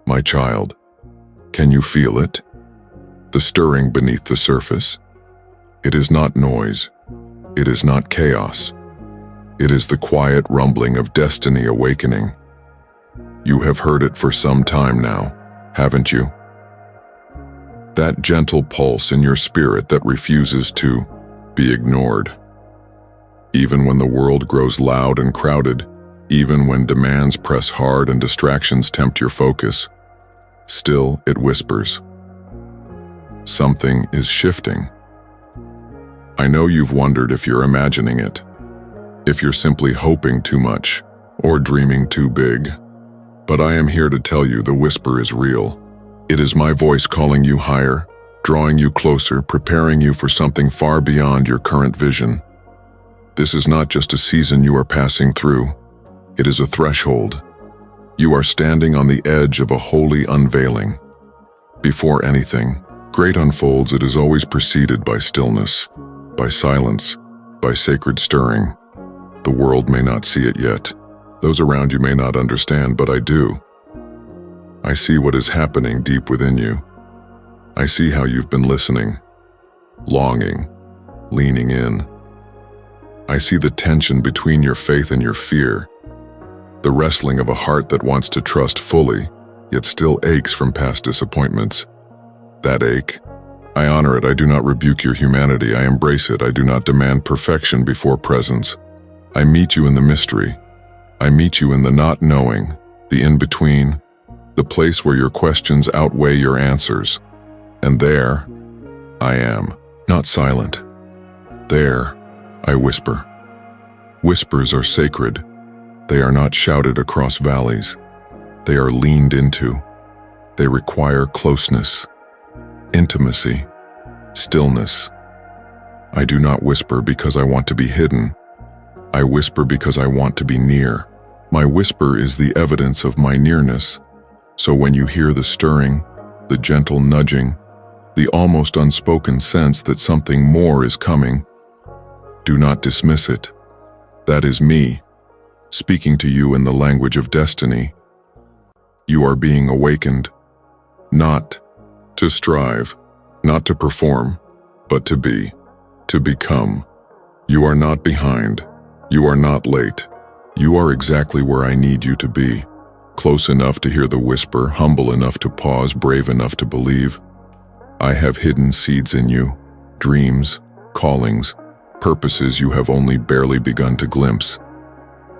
My child, can you feel it? The stirring beneath the surface? It is not noise. It is not chaos. It is the quiet rumbling of destiny awakening. You have heard it for some time now, haven't you? That gentle pulse in your spirit that refuses to be ignored. Even when the world grows loud and crowded, even when demands press hard and distractions tempt your focus, still it whispers. Something is shifting. I know you've wondered if you're imagining it, if you're simply hoping too much or dreaming too big. But I am here to tell you the whisper is real. It is my voice calling you higher, drawing you closer, preparing you for something far beyond your current vision. This is not just a season you are passing through. It is a threshold. You are standing on the edge of a holy unveiling. Before anything great unfolds, it is always preceded by stillness, by silence, by sacred stirring. The world may not see it yet. Those around you may not understand, but I do. I see what is happening deep within you. I see how you've been listening, longing, leaning in. I see the tension between your faith and your fear, the wrestling of a heart that wants to trust fully, yet still aches from past disappointments. That ache, I honor it. I do not rebuke your humanity. I embrace it. I do not demand perfection before presence. I meet you in the mystery. I meet you in the not knowing, the in-between, the place where your questions outweigh your answers. And there, I am, not silent. There, I whisper. Whispers are sacred. They are not shouted across valleys. They are leaned into. They require closeness, intimacy, stillness. I do not whisper because I want to be hidden. I whisper because I want to be near. My whisper is the evidence of my nearness. So when you hear the stirring, the gentle nudging, the almost unspoken sense that something more is coming, do not dismiss it. That is me, speaking to you in the language of destiny. You are being awakened, not to strive, not to perform, but to be, to become. You are not behind. You are not late. You are exactly where I need you to be, close enough to hear the whisper, humble enough to pause, brave enough to believe. I have hidden seeds in you, dreams, callings, purposes you have only barely begun to glimpse,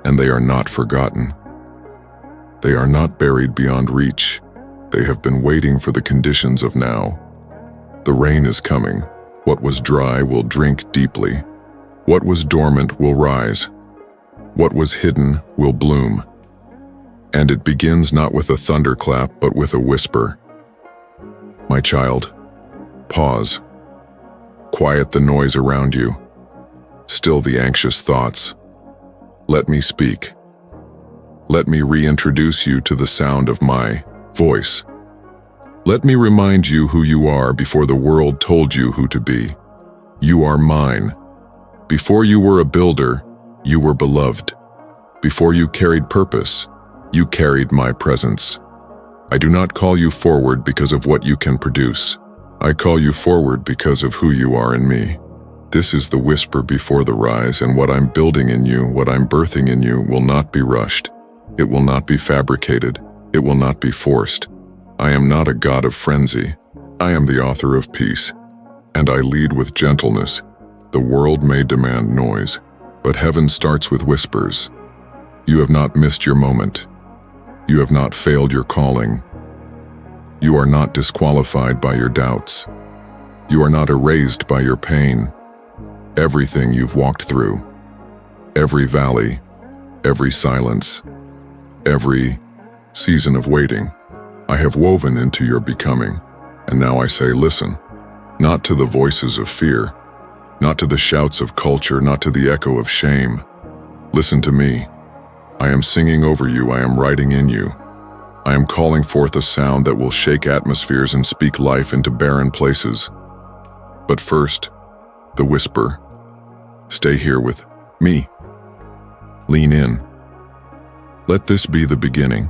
and they are not forgotten. They are not buried beyond reach. They have been waiting for the conditions of now. The rain is coming. What was dry will drink deeply. What was dormant will rise. What was hidden will bloom. And it begins not with a thunderclap, but with a whisper. My child, pause. Quiet the noise around you. Still the anxious thoughts. Let me speak. Let me reintroduce you to the sound of my voice. Let me remind you who you are before the world told you who to be. You are mine. Before you were a builder, you were beloved. Before you carried purpose, you carried my presence. I do not call you forward because of what you can produce. I call you forward because of who you are in me. This is the whisper before the rise, and what I'm building in you, what I'm birthing in you, will not be rushed. It will not be fabricated. It will not be forced. I am not a god of frenzy. I am the author of peace, and I lead with gentleness. The world may demand noise, but heaven starts with whispers. You have not missed your moment. You have not failed your calling. You are not disqualified by your doubts. You are not erased by your pain. Everything you've walked through, every valley, every silence, every season of waiting, I have woven into your becoming. And now I say, listen, not to the voices of fear, not to the shouts of culture, not to the echo of shame. Listen to me. I am singing over you. I am writing in you. I am calling forth a sound that will shake atmospheres and speak life into barren places. But first, the whisper. Stay here with me. Lean in. Let this be the beginning.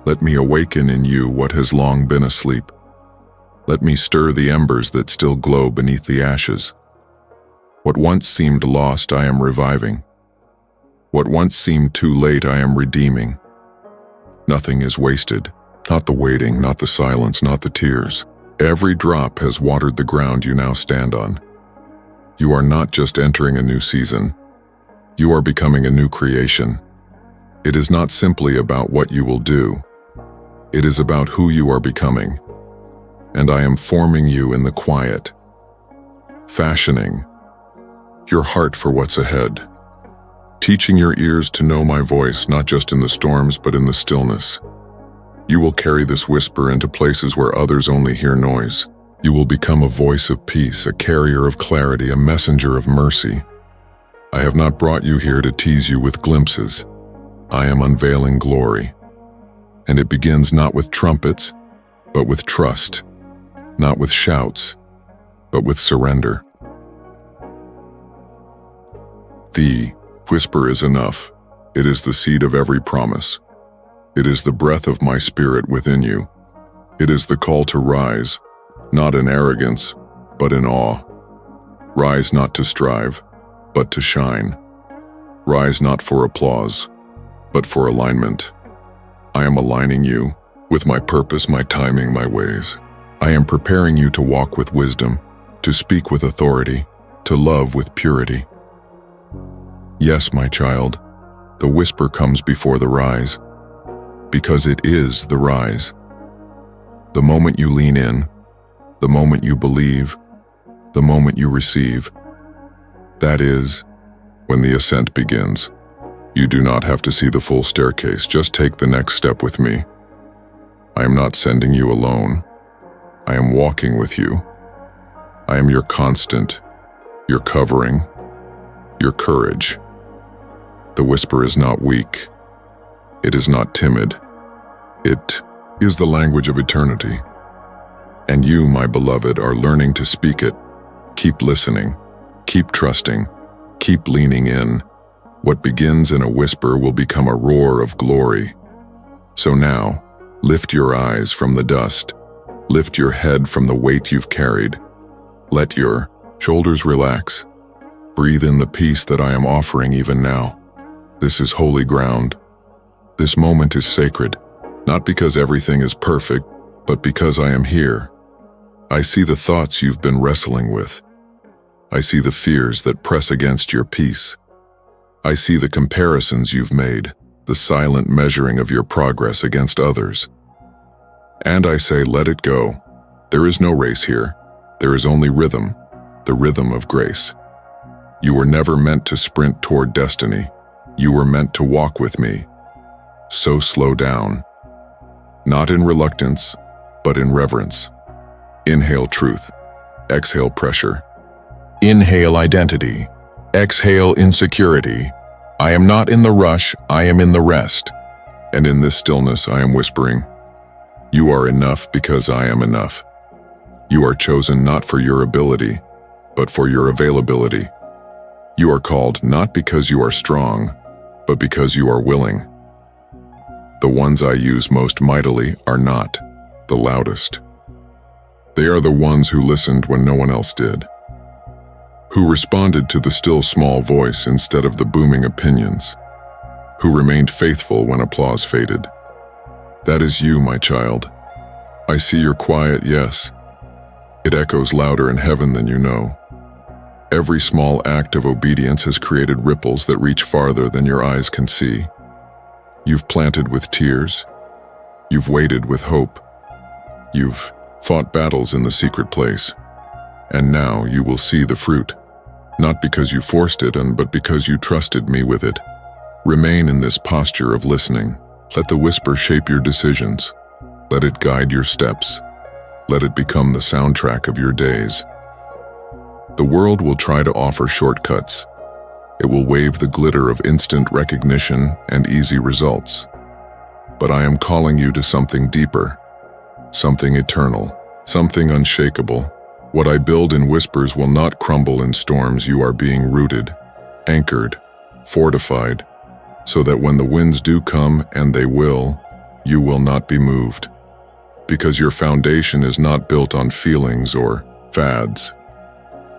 Let me awaken in you what has long been asleep. Let me stir the embers that still glow beneath the ashes. What once seemed lost, I am reviving. What once seemed too late, I am redeeming. Nothing is wasted, not the waiting, not the silence, not the tears. Every drop has watered the ground you now stand on. You are not just entering a new season. You are becoming a new creation. It is not simply about what you will do. It is about who you are becoming. And I am forming you in the quiet, fashioning your heart for what's ahead, teaching your ears to know my voice, not just in the storms, but in the stillness. You will carry this whisper into places where others only hear noise. You will become a voice of peace, a carrier of clarity, a messenger of mercy. I have not brought you here to tease you with glimpses. I am unveiling glory. And it begins not with trumpets, but with trust, not with shouts, but with surrender. The whisper is enough. It is the seed of every promise. It is the breath of my spirit within you. It is the call to rise, not in arrogance, but in awe. Rise not to strive, but to shine. Rise not for applause, but for alignment. I am aligning you with my purpose, my timing, my ways. I am preparing you to walk with wisdom, to speak with authority, to love with purity. Yes, my child, the whisper comes before the rise, because it is the rise. The moment you lean in, the moment you believe, the moment you receive, that is when the ascent begins. You do not have to see the full staircase, just take the next step with me. I am not sending you alone. I am walking with you. I am your constant, your covering, your courage. The whisper is not weak. It is not timid. It is the language of eternity. And you, my beloved, are learning to speak it. Keep listening. Keep trusting. Keep leaning in. What begins in a whisper will become a roar of glory. So now, lift your eyes from the dust. Lift your head from the weight you've carried. Let your shoulders relax. Breathe in the peace that I am offering even now. This is holy ground. This moment is sacred, not because everything is perfect, but because I am here. I see the thoughts you've been wrestling with. I see the fears that press against your peace. I see the comparisons you've made, the silent measuring of your progress against others. And I say, let it go. There is no race here. There is only rhythm, the rhythm of grace. You were never meant to sprint toward destiny. You were meant to walk with me. So slow down. Not in reluctance, but in reverence. Inhale truth. Exhale pressure. Inhale identity. Exhale insecurity. I am not in the rush, I am in the rest. And in this stillness I am whispering, you are enough because I am enough. You are chosen not for your ability, but for your availability. You are called not because you are strong, but because you are willing. The ones I use most mightily are not the loudest. They are the ones who listened when no one else did, who responded to the still small voice instead of the booming opinions, who remained faithful when applause faded. That is you, my child. I see your quiet yes. It echoes louder in heaven than you know. Every small act of obedience has created ripples that reach farther than your eyes can see. You've planted with tears. You've waited with hope. You've fought battles in the secret place. And now you will see the fruit. Not because you forced it, but because you trusted me with it. Remain in this posture of listening. Let the whisper shape your decisions. Let it guide your steps. Let it become the soundtrack of your days. The world will try to offer shortcuts. It will wave the glitter of instant recognition and easy results. But I am calling you to something deeper, something eternal, something unshakable. What I build in whispers will not crumble in storms. You are being rooted, anchored, fortified, so that when the winds do come, and they will, you will not be moved, because your foundation is not built on feelings or fads.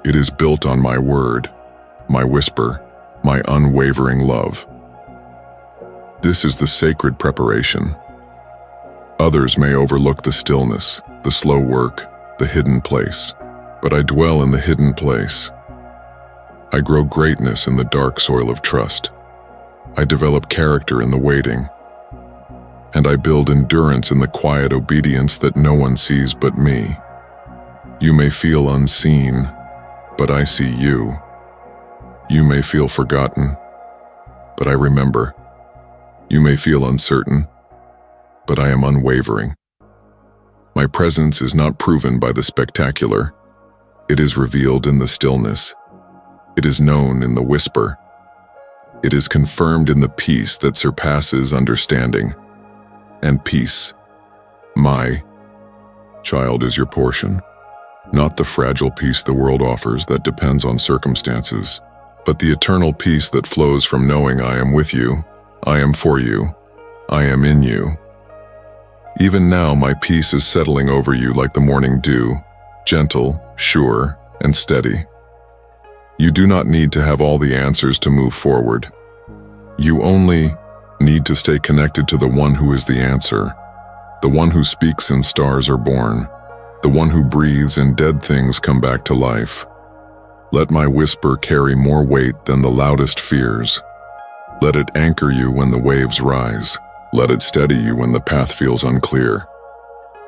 It is built on my word, my whisper, my unwavering love. This is the sacred preparation. Others may overlook the stillness, the slow work, the hidden place, but I dwell in the hidden place. I grow greatness in the dark soil of trust. I develop character in the waiting, and I build endurance in the quiet obedience that no one sees but me. You may feel unseen, but I see you. You may feel forgotten, but I remember. You may feel uncertain, but I am unwavering. My presence is not proven by the spectacular. It is revealed in the stillness. It is known in the whisper. It is confirmed in the peace that surpasses understanding. And peace, my child, is your portion. Not the fragile peace the world offers that depends on circumstances, but the eternal peace that flows from knowing I am with you, I am for you, I am in you. Even now my peace is settling over you like the morning dew, gentle, sure, and steady. You do not need to have all the answers to move forward. You only need to stay connected to the one who is the answer, the one who speaks and stars are born, the one who breathes and dead things come back to life. Let my whisper carry more weight than the loudest fears. Let it anchor you when the waves rise. Let it steady you when the path feels unclear.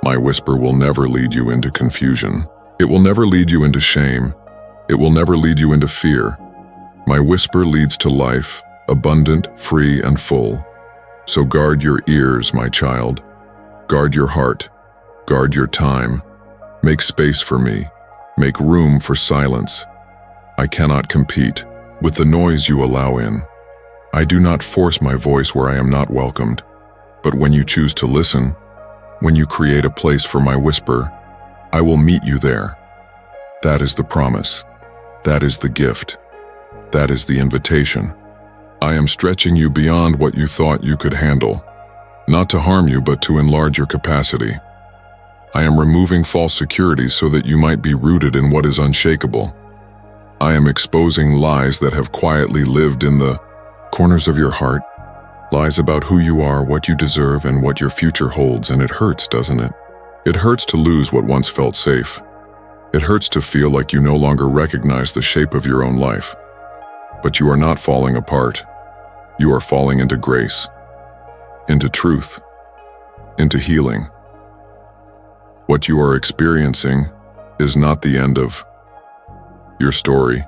My whisper will never lead you into confusion. It will never lead you into shame. It will never lead you into fear. My whisper leads to life, abundant, free, and full. So guard your ears, my child. Guard your heart. Guard your time. Make space for me. Make room for silence. I cannot compete with the noise you allow in. I do not force my voice where I am not welcomed. But when you choose to listen, when you create a place for my whisper, I will meet you there. That is the promise. That is the gift. That is the invitation. I am stretching you beyond what you thought you could handle, not to harm you, but to enlarge your capacity. I am removing false securities so that you might be rooted in what is unshakable. I am exposing lies that have quietly lived in the corners of your heart, lies about who you are, what you deserve, and what your future holds, and it hurts, doesn't it? It hurts to lose what once felt safe. It hurts to feel like you no longer recognize the shape of your own life. But you are not falling apart. You are falling into grace, into truth, into healing. What you are experiencing is not the end of your story.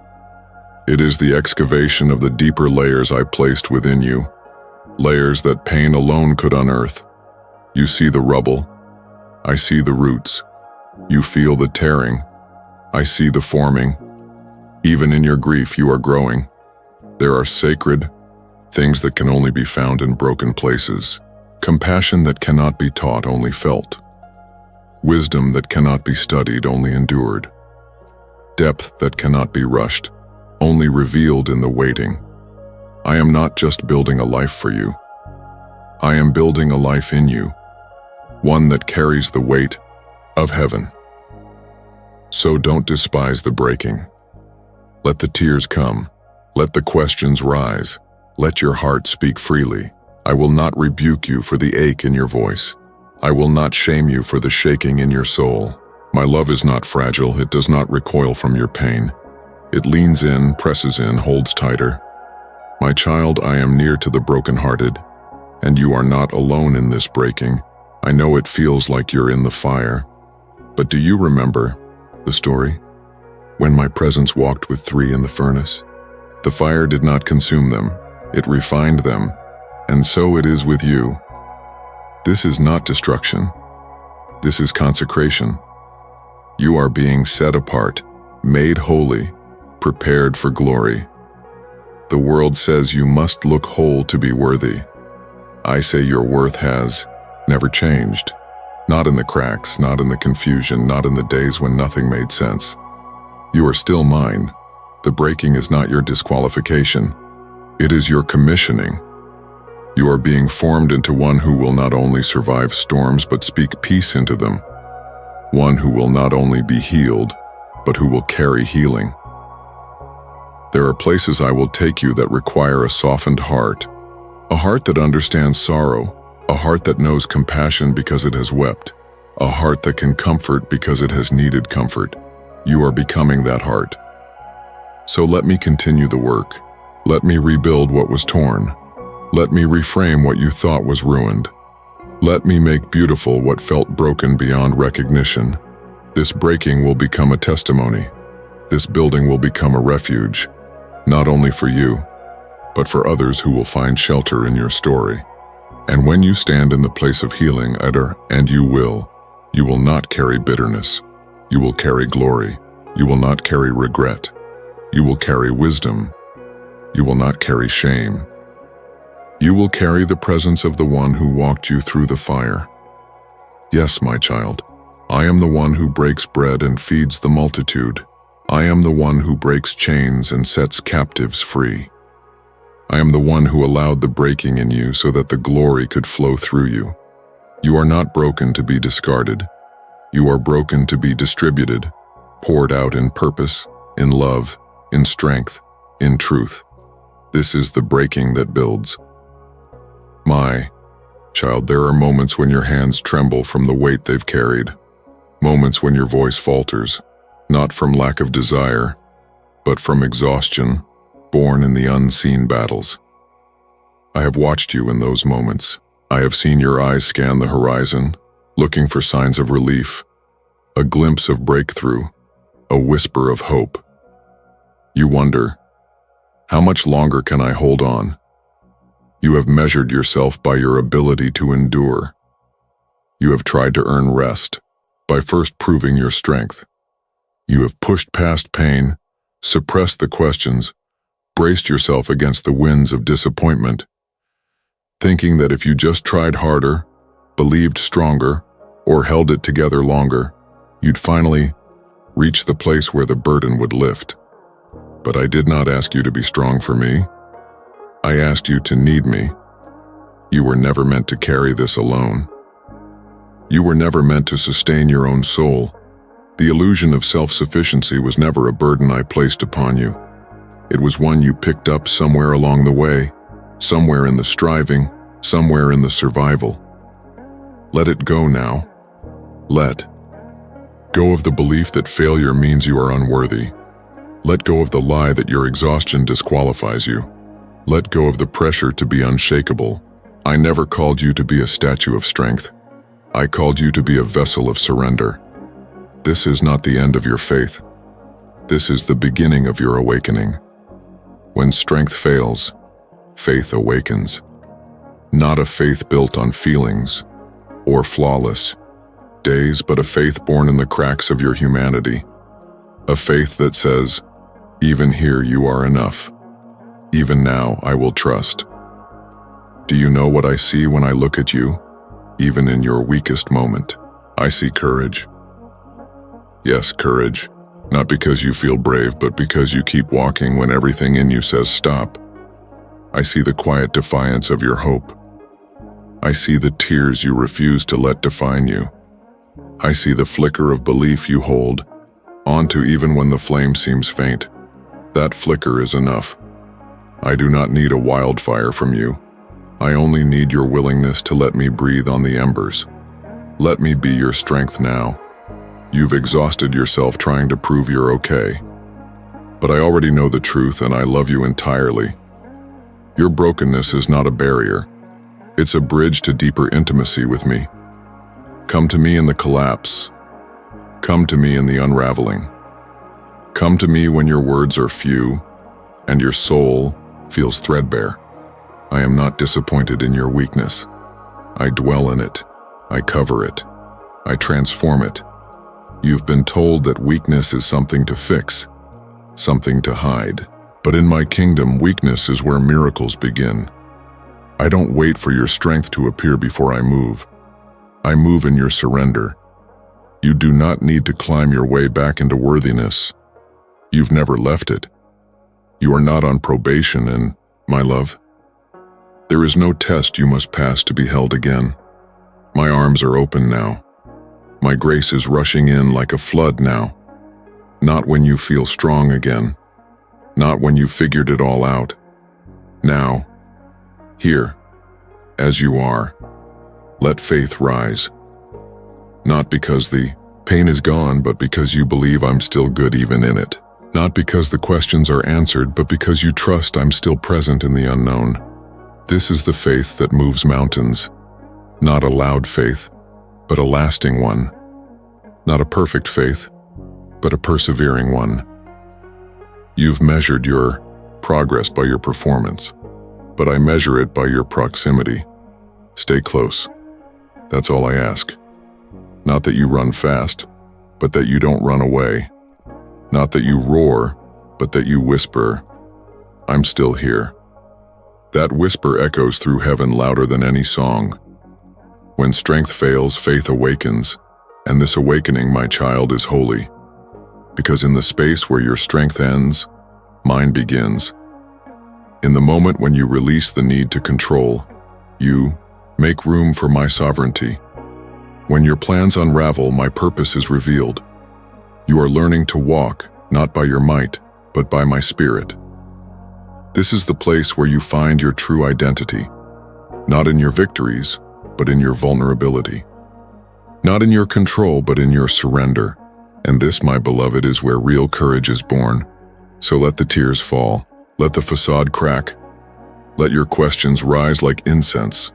It is the excavation of the deeper layers I placed within you, layers that pain alone could unearth. You see the rubble. I see the roots. You feel the tearing. I see the forming. Even in your grief, you are growing. There are sacred things that can only be found in broken places, compassion that cannot be taught, only felt, wisdom that cannot be studied, only endured, depth that cannot be rushed, only revealed in the waiting. I am not just building a life for you. I am building a life in you, one that carries the weight of heaven. So don't despise the breaking. Let the tears come. Let the questions rise. Let your heart speak freely. I will not rebuke you for the ache in your voice. I will not shame you for the shaking in your soul. My love is not fragile. It does not recoil from your pain. It leans in, presses in, holds tighter. My child, I am near to the brokenhearted, and you are not alone in this breaking. I know it feels like you're in the fire. But do you remember the story? When my presence walked with 3 in the furnace, the fire did not consume them, it refined them, and so it is with you. This is not destruction. This is consecration. You are being set apart, made holy, prepared for glory. The world says you must look whole to be worthy. I say your worth has never changed. Not in the cracks, not in the confusion, not in the days when nothing made sense. You are still mine. The breaking is not your disqualification. It is your commissioning. You are being formed into one who will not only survive storms but speak peace into them. One who will not only be healed, but who will carry healing. There are places I will take you that require a softened heart, a heart that understands sorrow, a heart that knows compassion because it has wept, a heart that can comfort because it has needed comfort. You are becoming that heart. So let me continue the work. Let me rebuild what was torn. Let me reframe what you thought was ruined. Let me make beautiful what felt broken beyond recognition. This breaking will become a testimony. This building will become a refuge, not only for you, but for others who will find shelter in your story. And when you stand in the place of healing, and you will not carry bitterness. You will carry glory. You will not carry regret. You will carry wisdom. You will not carry shame. You will carry the presence of the one who walked you through the fire. Yes, my child, I am the one who breaks bread and feeds the multitude. I am the one who breaks chains and sets captives free. I am the one who allowed the breaking in you so that the glory could flow through you. You are not broken to be discarded. You are broken to be distributed, poured out in purpose, in love, in strength, in truth. This is the breaking that builds. My child, there are moments when your hands tremble from the weight they've carried. Moments when your voice falters, not from lack of desire, but from exhaustion, born in the unseen battles. I have watched you in those moments. I have seen your eyes scan the horizon, looking for signs of relief, a glimpse of breakthrough, a whisper of hope. You wonder, how much longer can I hold on? You have measured yourself by your ability to endure. You have tried to earn rest by first proving your strength. You have pushed past pain, suppressed the questions, braced yourself against the winds of disappointment, thinking that if you just tried harder, believed stronger, or held it together longer, you'd finally reach the place where the burden would lift. But I did not ask you to be strong for me. I asked you to need me. You were never meant to carry this alone. You were never meant to sustain your own soul. The illusion of self-sufficiency was never a burden I placed upon you. It was one you picked up somewhere along the way, somewhere in the striving, somewhere in the survival. Let it go now. Let go of the belief that failure means you are unworthy. Let go of the lie that your exhaustion disqualifies you. Let go of the pressure to be unshakable. I never called you to be a statue of strength. I called you to be a vessel of surrender. This is not the end of your faith. This is the beginning of your awakening. When strength fails, faith awakens. Not a faith built on feelings or flawless days, but a faith born in the cracks of your humanity. A faith that says, even here you are enough. Even now I will trust. Do you know what I see when I look at you? Even in your weakest moment, I see courage. Yes, courage. Not because you feel brave, but because you keep walking when everything in you says stop. I see the quiet defiance of your hope. I see the tears you refuse to let define you. I see the flicker of belief you hold onto even when the flame seems faint. That flicker is enough. I do not need a wildfire from you. I only need your willingness to let me breathe on the embers. Let me be your strength now. You've exhausted yourself trying to prove you're okay. But I already know the truth and I love you entirely. Your brokenness is not a barrier. It's a bridge to deeper intimacy with me. Come to me in the collapse. Come to me in the unraveling. Come to me when your words are few and your soul feels threadbare. I am not disappointed in your weakness. I dwell in it. I cover it. I transform it. You've been told that weakness is something to fix, something to hide. But in my kingdom, weakness is where miracles begin. I don't wait for your strength to appear before I move. I move in your surrender. You do not need to climb your way back into worthiness. You've never left it. You are not on probation, and, my love, There is no test you must pass to be held again. My arms are open now. My grace is rushing in like a flood now. Not when you feel strong again. Not when you figured it all out. Now, here, as you are, let faith rise. Not because the pain is gone, but because you believe I'm still good even in it. Not because the questions are answered, but because you trust I'm still present in the unknown. This is the faith that moves mountains. Not a loud faith, but a lasting one. Not a perfect faith, but a persevering one. You've measured your progress by your performance, but I measure it by your proximity. Stay close. That's all I ask. Not that you run fast, but that you don't run away. Not that you roar, but that you whisper, I'm still here. That whisper echoes through heaven louder than any song. When strength fails, faith awakens, and this awakening, my child, is holy. Because in the space where your strength ends, mine begins. In the moment when you release the need to control, you make room for my sovereignty. When your plans unravel, my purpose is revealed. You are learning to walk, not by your might, but by my spirit. This is the place where you find your true identity, not in your victories, but in your vulnerability. Not in your control, but in your surrender. And this, my beloved, is where real courage is born. So let the tears fall. Let the facade crack. Let your questions rise like incense.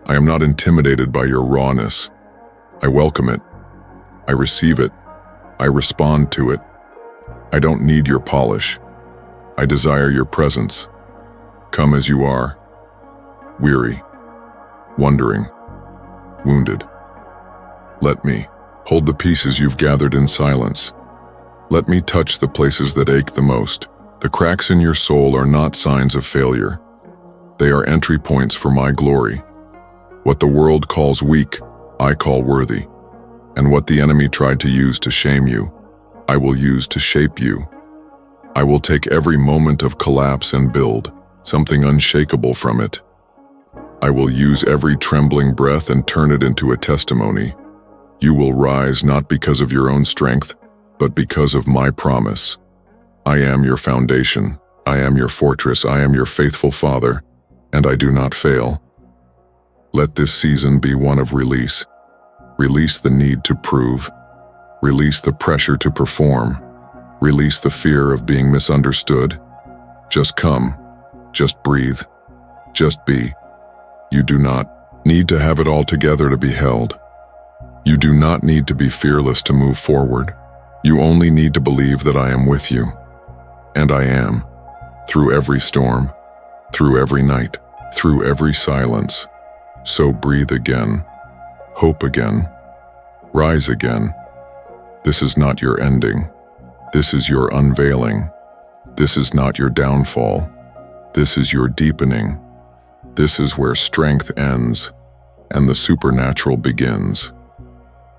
I am not intimidated by your rawness. I welcome it. I receive it. I respond to it. I don't need your polish. I desire your presence. Come as you are. Weary. Wondering. Wounded. Let me hold the pieces you've gathered in silence. Let me touch the places that ache the most. The cracks in your soul are not signs of failure. They are entry points for my glory. What the world calls weak, I call worthy. And what the enemy tried to use to shame you, I will use to shape you. I will take every moment of collapse and build something unshakable from it. I will use every trembling breath and turn it into a testimony. You will rise not because of your own strength, but because of my promise. I am your foundation. I am your fortress. I am your faithful father, and I do not fail. Let this season be one of release. Release the need to prove. Release the pressure to perform. Release the fear of being misunderstood. Just come. Just breathe. Just be. You do not need to have it all together to be held. You do not need to be fearless to move forward. You only need to believe that I am with you. And I am. Through every storm. Through every night. Through every silence. So breathe again. Hope again. Rise again. This is not your ending. This is your unveiling. This is not your downfall. This is your deepening. This is where strength ends and the supernatural begins.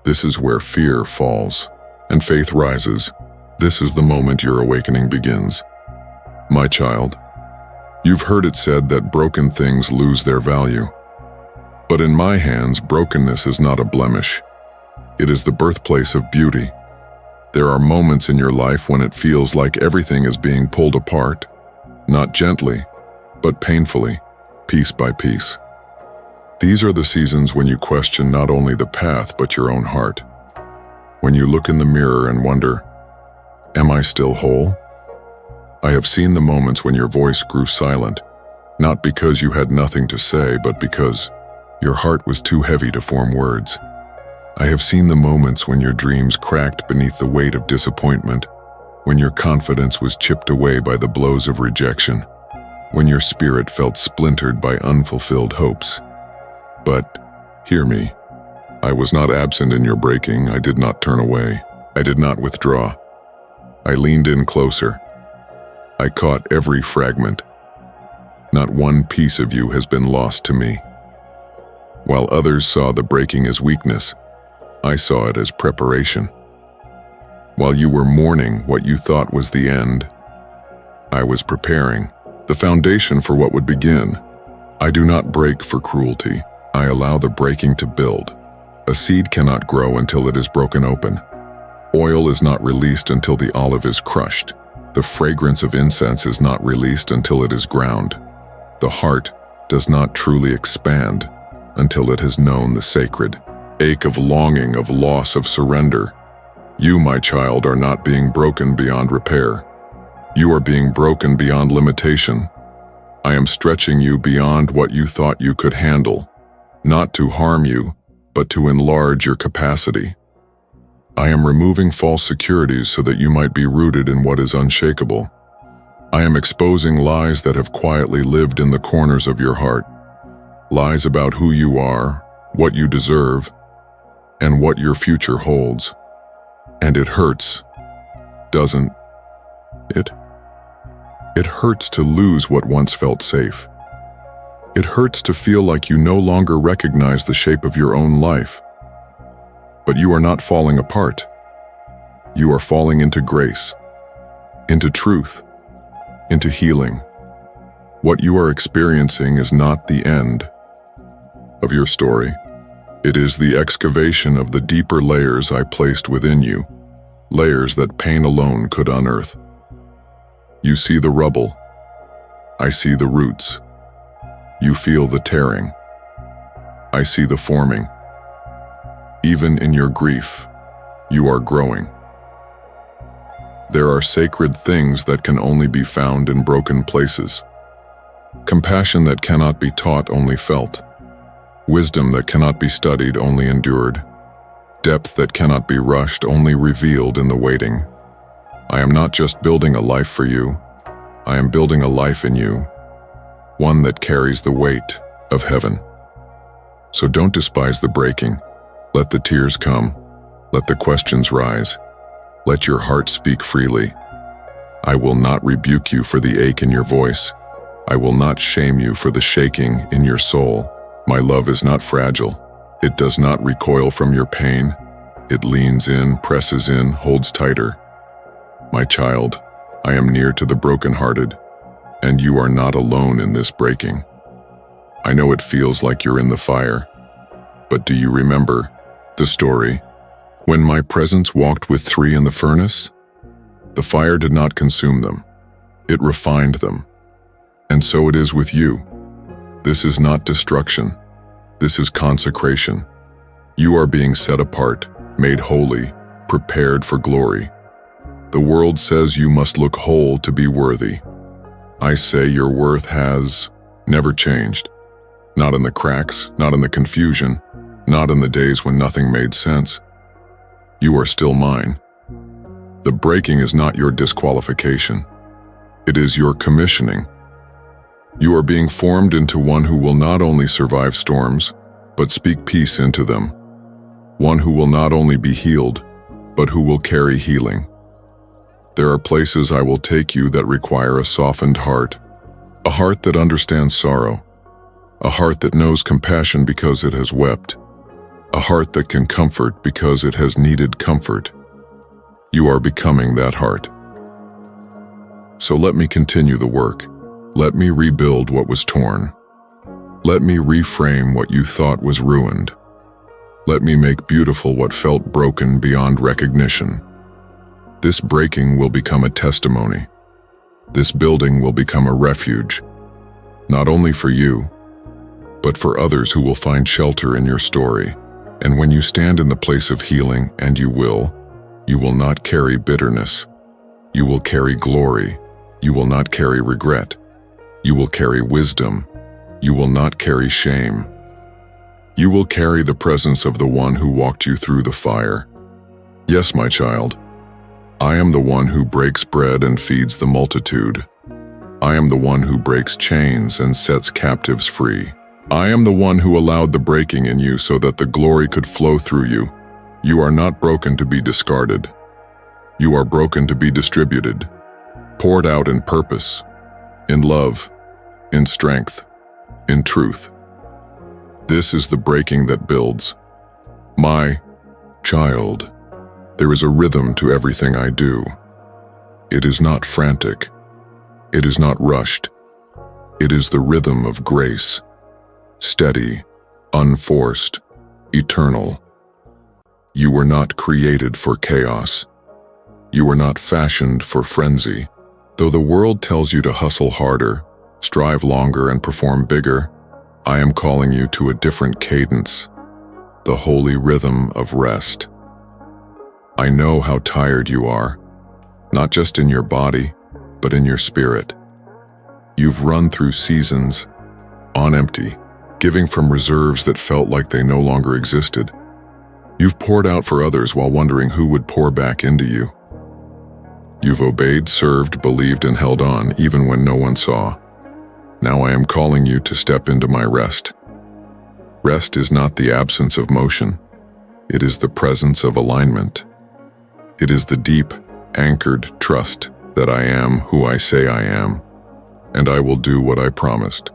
This is where fear falls and faith rises. This is the moment your awakening begins. My child, you've heard it said that broken things lose their value. But in my hands, brokenness is not a blemish. It is the birthplace of beauty. There are moments in your life when it feels like everything is being pulled apart, not gently, but painfully, piece by piece. These are the seasons when you question not only the path, but your own heart. When you look in the mirror and wonder, am I still whole? I have seen the moments when your voice grew silent, not because you had nothing to say, but because your heart was too heavy to form words. I have seen the moments when your dreams cracked beneath the weight of disappointment, when your confidence was chipped away by the blows of rejection, when your spirit felt splintered by unfulfilled hopes. But, hear me, I was not absent in your breaking. I did not turn away. I did not withdraw. I leaned in closer. I caught every fragment. Not one piece of you has been lost to me. While others saw the breaking as weakness, I saw it as preparation. While you were mourning what you thought was the end, I was preparing the foundation for what would begin. I do not break for cruelty. I allow the breaking to build. A seed cannot grow until it is broken open. Oil is not released until the olive is crushed. The fragrance of incense is not released until it is ground. The heart does not truly expand until it has known the sacred ache of longing, of loss, of surrender. You, my child, are not being broken beyond repair. You are being broken beyond limitation. I am stretching you beyond what you thought you could handle, not to harm you, but to enlarge your capacity. I am removing false securities so that you might be rooted in what is unshakable. I am exposing lies that have quietly lived in the corners of your heart. Lies about who you are, what you deserve, and what your future holds. And it hurts, doesn't it? It hurts to lose what once felt safe. It hurts to feel like you no longer recognize the shape of your own life. But you are not falling apart. You are falling into grace, into truth, into healing. What you are experiencing is not the end of your story. It is the excavation of the deeper layers I placed within you, layers that pain alone could unearth. You see the rubble. I see the roots. You feel the tearing. I see the forming. Even in your grief, you are growing. There are sacred things that can only be found in broken places. Compassion that cannot be taught, only felt. Wisdom that cannot be studied, only endured. Depth that cannot be rushed, only revealed in the waiting. I am not just building a life for you. I am building a life in you, one that carries the weight of heaven. So don't despise the breaking. Let the tears come. Let the questions rise. Let your heart speak freely. I will not rebuke you for the ache in your voice. I will not shame you for the shaking in your soul. My love is not fragile. It does not recoil from your pain. It leans in, presses in, holds tighter. My child, I am near to the brokenhearted, and you are not alone in this breaking. I know it feels like you're in the fire, but do you remember the story? When my presence walked with 3 in the furnace, the fire did not consume them. It refined them. And so it is with you. This is not destruction. This is consecration. You are being set apart, made holy, prepared for glory. The world says you must look whole to be worthy. I say your worth has never changed. Not in the cracks, not in the confusion, not in the days when nothing made sense. You are still mine. The breaking is not your disqualification. It is your commissioning. You are being formed into one who will not only survive storms, but speak peace into them. One who will not only be healed, but who will carry healing. There are places I will take you that require a softened heart, a heart that understands sorrow, a heart that knows compassion because it has wept, a heart that can comfort because it has needed comfort. You are becoming that heart. So let me continue the work. Let me rebuild what was torn. Let me reframe what you thought was ruined. Let me make beautiful what felt broken beyond recognition. This breaking will become a testimony. This building will become a refuge, not only for you, but for others who will find shelter in your story. And when you stand in the place of healing, and you will not carry bitterness. You will carry glory. You will not carry regret. You will carry wisdom. You will not carry shame. You will carry the presence of the one who walked you through the fire. Yes, my child, I am the one who breaks bread and feeds the multitude. I am the one who breaks chains and sets captives free. I am the one who allowed the breaking in you so that the glory could flow through you. You are not broken to be discarded. You are broken to be distributed, poured out in purpose, in love, in strength, in truth. This is the breaking that builds. My child, there is a rhythm to everything I do. It is not frantic. It is not rushed. It is the rhythm of grace. steady, unforced, eternal. You were not created for chaos. You were not fashioned for frenzy. Though the world tells you to hustle harder, strive longer, and perform bigger, I am calling you to a different cadence, the holy rhythm of rest. I know how tired you are, not just in your body, but in your spirit. You've run through seasons, on empty, giving from reserves that felt like they no longer existed. You've poured out for others while wondering who would pour back into you. You've obeyed, served, believed, and held on, even when no one saw. Now I am calling you to step into my rest. Rest is not the absence of motion. It is the presence of alignment. It is the deep, anchored trust that I am who I say I am, and I will do what I promised.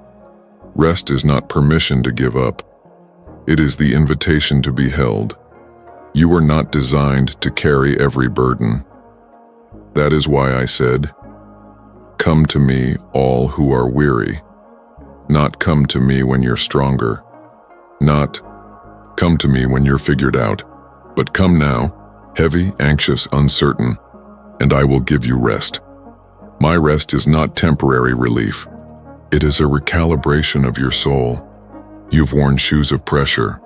Rest is not permission to give up. It is the invitation to be held. You were not designed to carry every burden. That is why I said, "Come to me, all who are weary." Not come to me when you're stronger. Not come to me when you're figured out, but come now, heavy, anxious, uncertain, and I will give you rest. My rest is not temporary relief. It is a recalibration of your soul. You've worn shoes of pressure.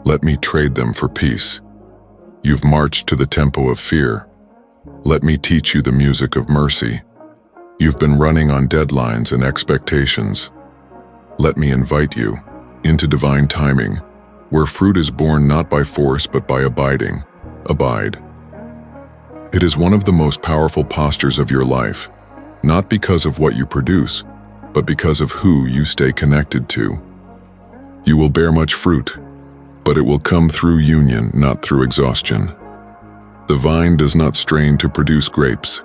Let me trade them for peace. You've marched to the tempo of fear. Let me teach you the music of mercy. You've been running on deadlines and expectations. Let me invite you into divine timing, where fruit is born not by force but by abiding. Abide. It is one of the most powerful postures of your life, not because of what you produce, but because of who you stay connected to. You will bear much fruit, but it will come through union, not through exhaustion. The vine does not strain to produce grapes.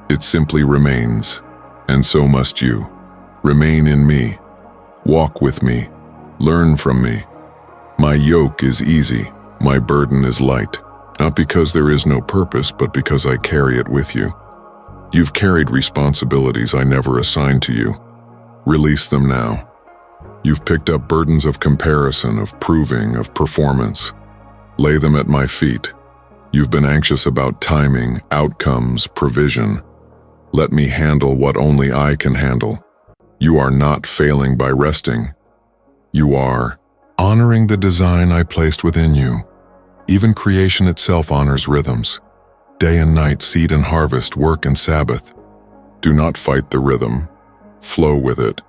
It simply remains, and so must you. Remain in me. Walk with me. Learn from me. My yoke is easy. My burden is light. Not because there is no purpose, but because I carry it with you. You've carried responsibilities I never assigned to you. Release them now. You've picked up burdens of comparison, of proving, of performance. Lay them at my feet. You've been anxious about timing, outcomes, provision. Let me handle what only I can handle. You are not failing by resting. You are honoring the design I placed within you. Even creation itself honors rhythms. Day and night, seed and harvest, work and Sabbath. Do not fight the rhythm. Flow with it.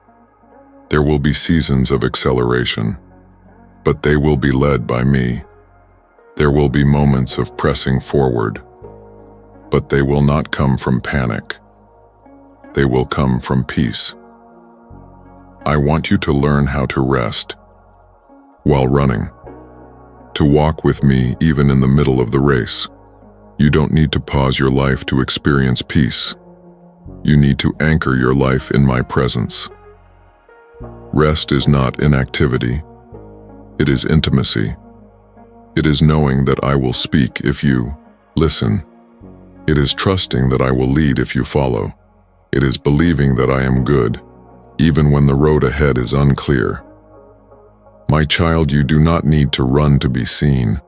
There will be seasons of acceleration, but they will be led by me. There will be moments of pressing forward, but they will not come from panic. They will come from peace. I want you to learn how to rest while running, to walk with me even in the middle of the race. You don't need to pause your life to experience peace. You need to anchor your life in my presence. Rest is not inactivity. It is intimacy. It is knowing that I will speak if you listen. It is trusting that I will lead if you follow. It is believing that I am good, even when the road ahead is unclear. My child, you do not need to run to be seen.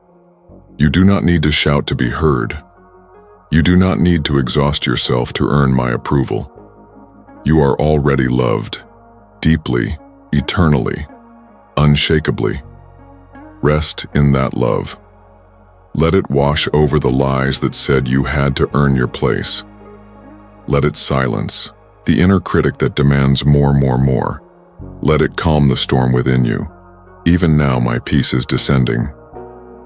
You do not need to shout to be heard. You do not need to exhaust yourself to earn my approval. You are already loved, deeply, eternally, unshakably. Rest in that love. Let it wash over the lies that said you had to earn your place. Let it silence the inner critic that demands more, more, more. Let it calm the storm within you. Even now my peace is descending,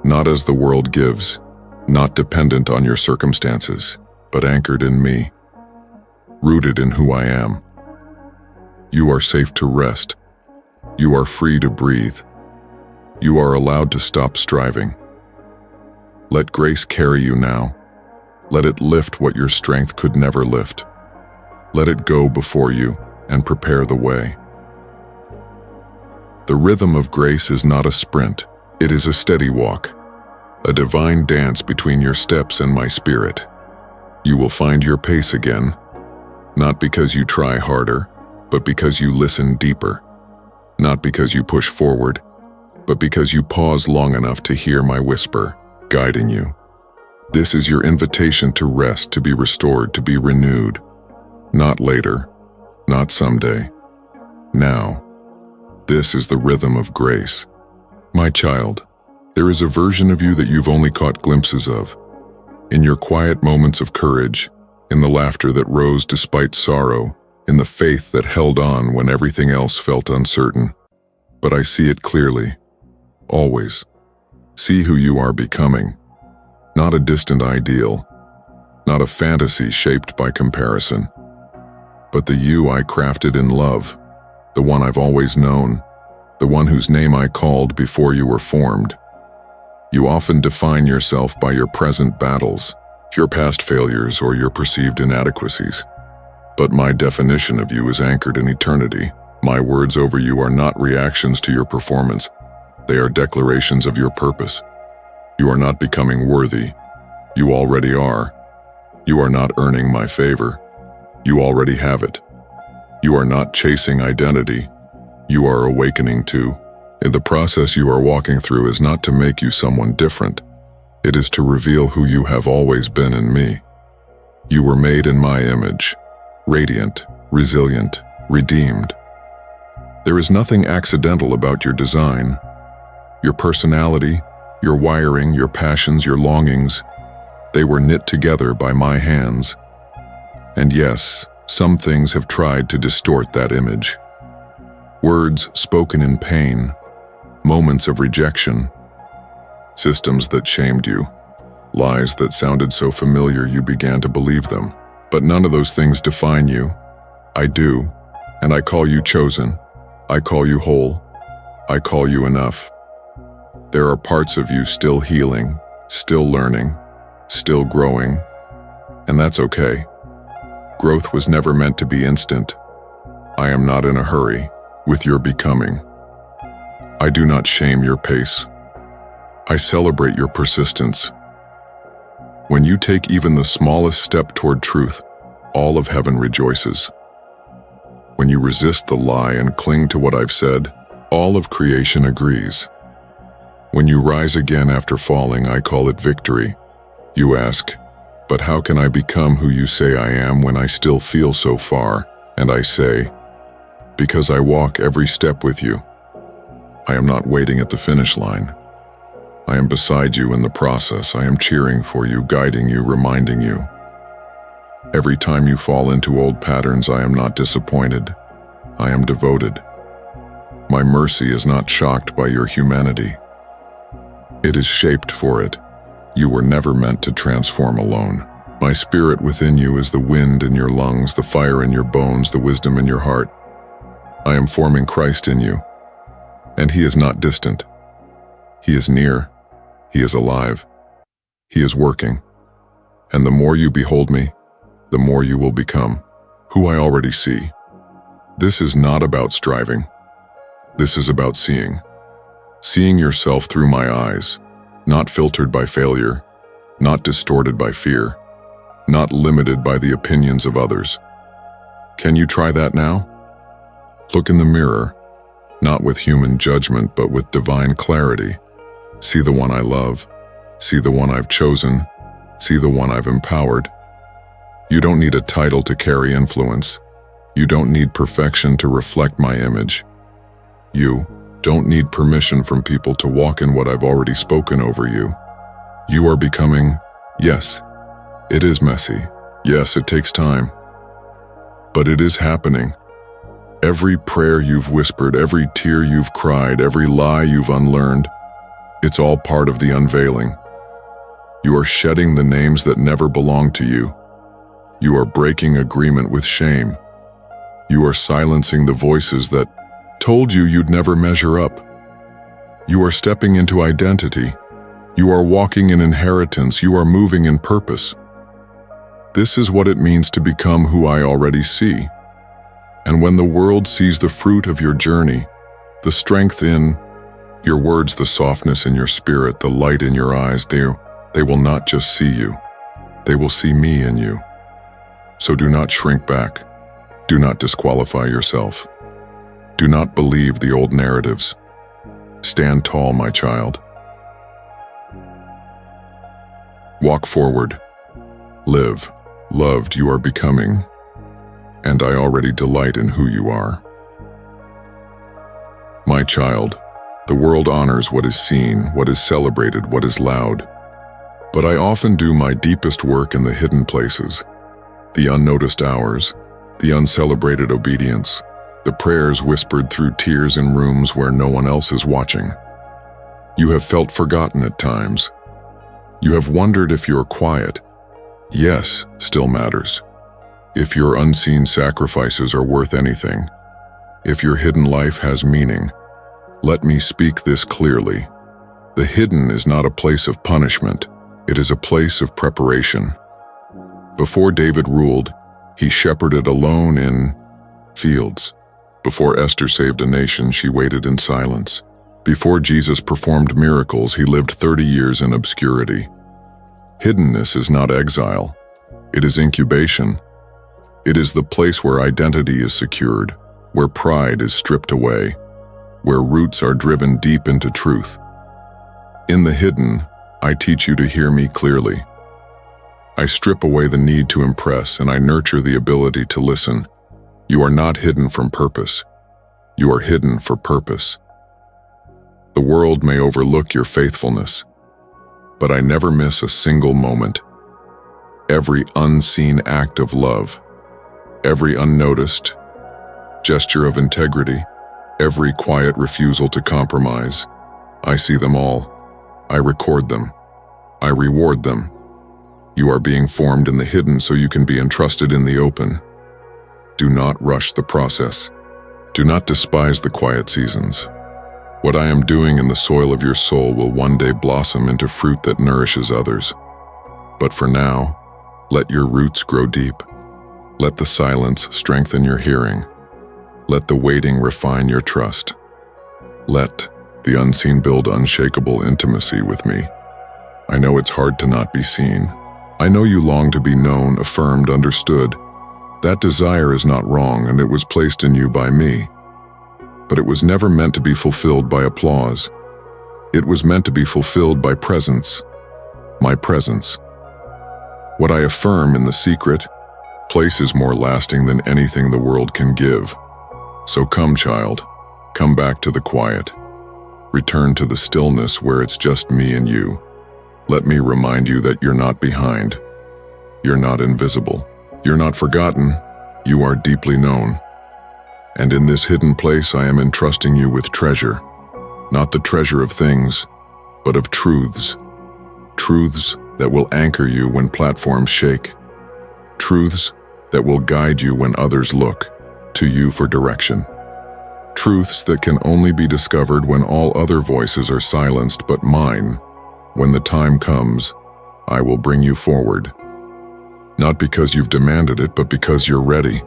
not as the world gives, not dependent on your circumstances, but anchored in me, rooted in who I am. You are safe to rest. You are free to breathe. You are allowed to stop striving. Let grace carry you now. Let it lift what your strength could never lift. Let it go before you and prepare the way. The rhythm of grace is not a sprint. It is a steady walk, a divine dance between your steps and my spirit. You will find your pace again, not because you try harder, but because you listen deeper. not because you push forward, but because you pause long enough to hear my whisper, guiding you. This is your invitation to rest, to be restored, to be renewed. Not later, not someday. Now. This is the rhythm of grace. My child, there is a version of you that you've only caught glimpses of. In your quiet moments of courage, in the laughter that rose despite sorrow, in the faith that held on when everything else felt uncertain. But I see it clearly. Always. See who you are becoming. Not a distant ideal, not a fantasy shaped by comparison, but the you I crafted in love, the one I've always known, the one whose name I called before you were formed. You often define yourself by your present battles, your past failures, or your perceived inadequacies. But my definition of you is anchored in eternity. My words over you are not reactions to your performance. They are declarations of your purpose. You are not becoming worthy. You already are. You are not earning my favor. You already have it. You are not chasing identity. You are awakening to. In the process you are walking through is not to make you someone different. It is to reveal who you have always been in me. You were made in my image, radiant, resilient, redeemed. There is nothing accidental about your design. Your personality, your wiring, your passions, your longings, they were knit together by my hands. And yes, some things have tried to distort that image. Words spoken in pain, moments of rejection, systems that shamed you, lies that sounded so familiar you began to believe them. But none of those things define you. I do, and I call you chosen. I call you whole. I call you enough. There are parts of you still healing, still learning, still growing, and that's okay. Growth was never meant to be instant. I am not in a hurry with your becoming. I do not shame your pace. I celebrate your persistence. When you take even the smallest step toward truth, all of heaven rejoices. When you resist the lie and cling to what I've said, all of creation agrees. When you rise again after falling, I call it victory. You ask, but how can I become who you say I am when I still feel so far? And I say, because I walk every step with you. I am not waiting at the finish line. I am beside you in the process. I am cheering for you, guiding you, reminding you. Every time you fall into old patterns, I am not disappointed. I am devoted. My mercy is not shocked by your humanity. It is shaped for it. You were never meant to transform alone. My spirit within you is the wind in your lungs, the fire in your bones, the wisdom in your heart. I am forming Christ in you, and he is not distant. He is near. He is alive. He is working. And the more you behold me, the more you will become who I already see. This is not about striving. This is about seeing. Seeing yourself through my eyes, not filtered by failure, not distorted by fear, not limited by the opinions of others. Can you try that now? Look in the mirror, not with human judgment, but with divine clarity. See the one I love. See the one I've chosen. See the one I've empowered. You don't need a title to carry influence. You don't need perfection to reflect my image. You don't need permission from people to walk in what I've already spoken over you. You are becoming, yes, it is messy. Yes, it takes time. But it is happening. Every prayer you've whispered, every tear you've cried, every lie you've unlearned, it's all part of the unveiling. You are shedding the names that never belonged to you. You are breaking agreement with shame. You are silencing the voices that told you you'd never measure up. You are stepping into identity. You are walking in inheritance. You are moving in purpose. This is what it means to become who I already see. And when the world sees the fruit of your journey, the strength in your words, the softness in your spirit, the light in your eyes, they will not just see you. They will see me in you. So do not shrink back. Do not disqualify yourself. Do not believe the old narratives. Stand tall, my child. Walk forward. Live. Loved you are becoming, and I already delight in who you are. My child, the world honors what is seen, what is celebrated, what is loud. But I often do my deepest work in the hidden places, the unnoticed hours, the uncelebrated obedience, the prayers whispered through tears in rooms where no one else is watching. You have felt forgotten at times. You have wondered if your quiet, yes, still matters. If your unseen sacrifices are worth anything. If your hidden life has meaning. Let me speak this clearly. The hidden is not a place of punishment. It is a place of preparation. Before David ruled, he shepherded alone in fields. Before Esther saved a nation, she waited in silence. Before Jesus performed miracles, he lived 30 years in obscurity. Hiddenness is not exile. It is incubation. It is the place where identity is secured, where pride is stripped away, where roots are driven deep into truth. In the hidden, I teach you to hear me clearly. I strip away the need to impress, and I nurture the ability to listen. You are not hidden from purpose. You are hidden for purpose. The world may overlook your faithfulness, but I never miss a single moment. Every unseen act of love, every unnoticed gesture of integrity, every quiet refusal to compromise, I see them all. I record them. I reward them. You are being formed in the hidden so you can be entrusted in the open. Do not rush the process. Do not despise the quiet seasons. What I am doing in the soil of your soul will one day blossom into fruit that nourishes others. But for now, let your roots grow deep. Let the silence strengthen your hearing. Let the waiting refine your trust. Let the unseen build unshakable intimacy with me. I know it's hard to not be seen. I know you long to be known, affirmed, understood. That desire is not wrong, and it was placed in you by me. But it was never meant to be fulfilled by applause. It was meant to be fulfilled by presence. My presence. What I affirm in the secret place is more lasting than anything the world can give. So come, child, come back to the quiet. Return to the stillness where it's just me and you. Let me remind you that you're not behind. You're not invisible. You're not forgotten. You are deeply known. And in this hidden place, I am entrusting you with treasure. Not the treasure of things, but of truths. Truths that will anchor you when platforms shake. Truths that will guide you when others look to you for direction. Truths that can only be discovered when all other voices are silenced but mine. When the time comes, I will bring you forward. Not because you've demanded it, but because you're ready.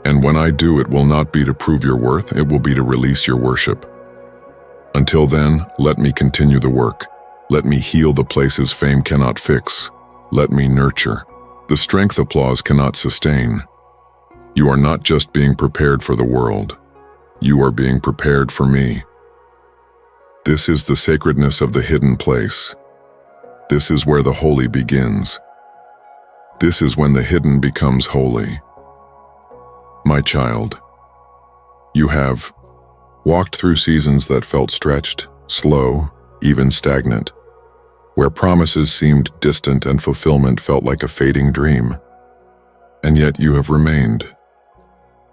And when I do, it will not be to prove your worth, it will be to release your worship. Until then, let me continue the work. Let me heal the places fame cannot fix. Let me nurture the strength applause cannot sustain. You are not just being prepared for the world. You are being prepared for me. This is the sacredness of the hidden place. This is where the holy begins. This is when the hidden becomes holy. My child, you have walked through seasons that felt stretched, slow, even stagnant, where promises seemed distant and fulfillment felt like a fading dream. And yet you have remained.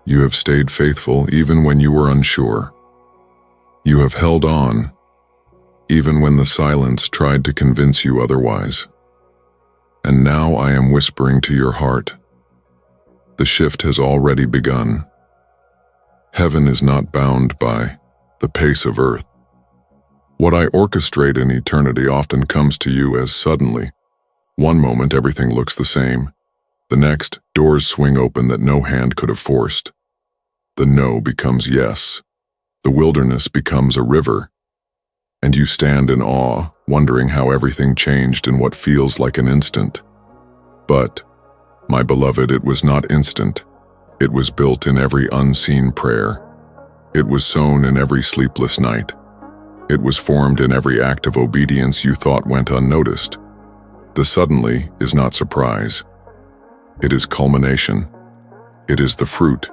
You have stayed faithful even when you were unsure. You have held on, even when the silence tried to convince you otherwise. And now I am whispering to your heart. The shift has already begun. Heaven is not bound by the pace of earth. What I orchestrate in eternity often comes to you as suddenly. One moment everything looks the same. The next, doors swing open that no hand could have forced. The no becomes yes. The wilderness becomes a river. And you stand in awe, wondering how everything changed in what feels like an instant. But, my beloved, it was not instant. It was built in every unseen prayer, It was sown in every sleepless night. It was formed in every act of obedience you thought went unnoticed. The suddenly is not surprise. It is culmination. It is the fruit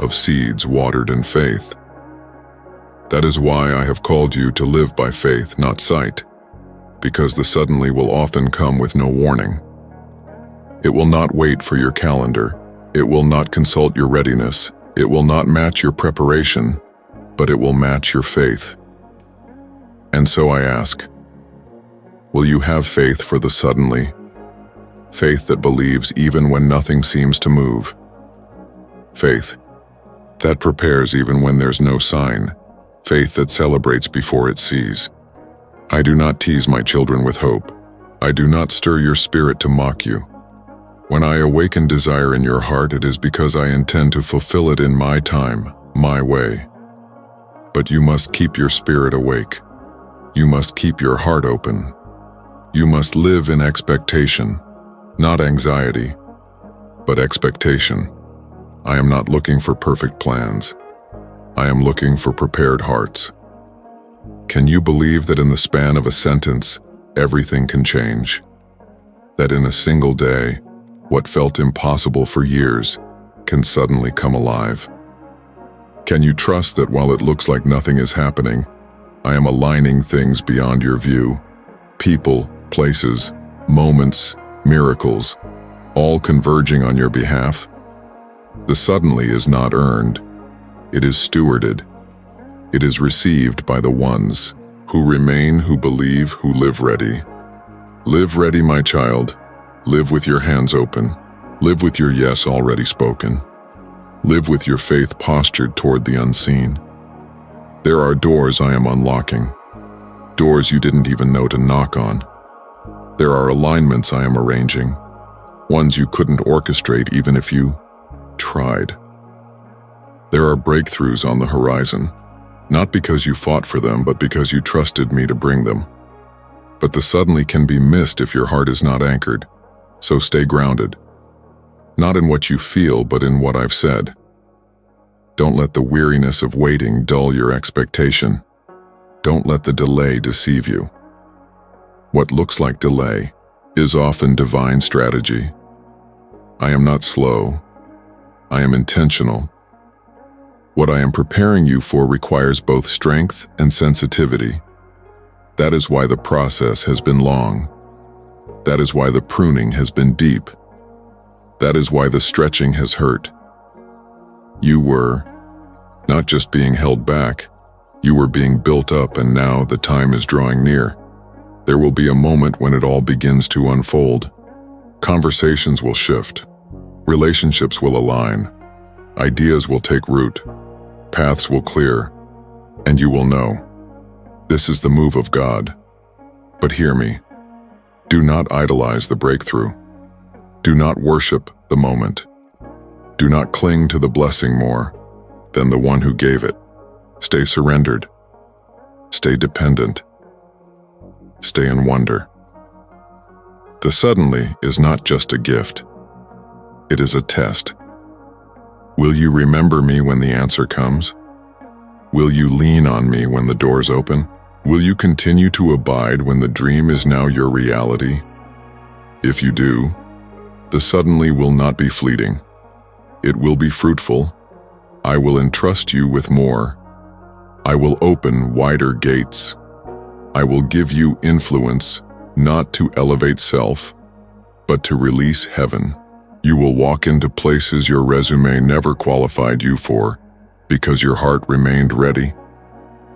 of seeds watered in faith. That is why I have called you to live by faith, not sight, because the suddenly will often come with no warning. It will not wait for your calendar. It will not consult your readiness. It will not match your preparation, but it will match your faith. And so I ask, will you have faith for the suddenly? Faith that believes even when nothing seems to move. Faith that prepares even when there's no sign. Faith that celebrates before it sees. I do not tease my children with hope. I do not stir your spirit to mock you. When I awaken desire in your heart, it is because I intend to fulfill it in my time, my way. But you must keep your spirit awake. You must keep your heart open. You must live in expectation, not anxiety, but expectation. I am not looking for perfect plans. I am looking for prepared hearts. Can you believe that in the span of a sentence, everything can change? That in a single day, what felt impossible for years can suddenly come alive? Can you trust that while it looks like nothing is happening, I am aligning things beyond your view? People, places, moments, miracles, all converging on your behalf? The suddenly is not earned. It is stewarded. It is received by the ones who remain, who believe, who live ready. Live ready, my child. Live with your hands open. Live with your yes already spoken. Live with your faith postured toward the unseen. There are doors I am unlocking. Doors you didn't even know to knock on. There are alignments I am arranging. Ones you couldn't orchestrate even if you tried. There are breakthroughs on the horizon, not because you fought for them, but because you trusted me to bring them. But the suddenly can be missed if your heart is not anchored. So stay grounded, not in what you feel, but in what I've said. Don't let the weariness of waiting dull your expectation. Don't let the delay deceive you. What looks like delay is often divine strategy. I am not slow. I am intentional. What I am preparing you for requires both strength and sensitivity. That is why the process has been long. That is why the pruning has been deep. That is why the stretching has hurt. You were not just being held back, you were being built up, and now the time is drawing near. There will be a moment when it all begins to unfold. Conversations will shift. Relationships will align. Ideas will take root. Paths will clear. And you will know. This is the move of God. But hear me. Do not idolize the breakthrough. Do not worship the moment. Do not cling to the blessing more than the one who gave it. Stay surrendered. Stay dependent. Stay in wonder. The suddenly is not just a gift. It is a test. Will you remember me when the answer comes? Will you lean on me when the doors open? Will you continue to abide when the dream is now your reality? If you do, the suddenly will not be fleeting. It will be fruitful. I will entrust you with more. I will open wider gates. I will give you influence, not to elevate self, but to release heaven. You will walk into places your resume never qualified you for, because your heart remained ready.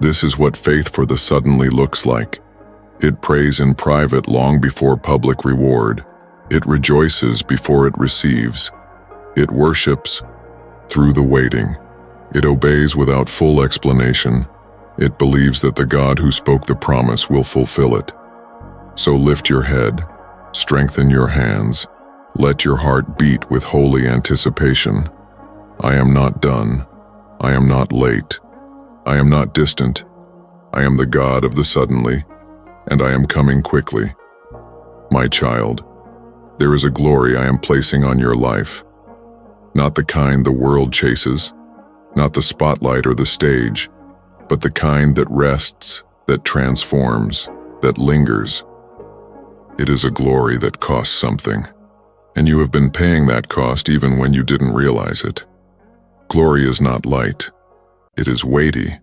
This is what faith for the suddenly looks like. It prays in private long before public reward. It rejoices before it receives. It worships through the waiting. It obeys without full explanation. It believes that the God who spoke the promise will fulfill it. So lift your head, strengthen your hands, let your heart beat with holy anticipation. I am not done. I am not late. I am not distant. I am the God of the suddenly, and I am coming quickly. My child, there is a glory I am placing on your life, not the kind the world chases, not the spotlight or the stage, but the kind that rests, that transforms, that lingers. It is a glory that costs something, and you have been paying that cost even when you didn't realize it. Glory is not light. It is weighty,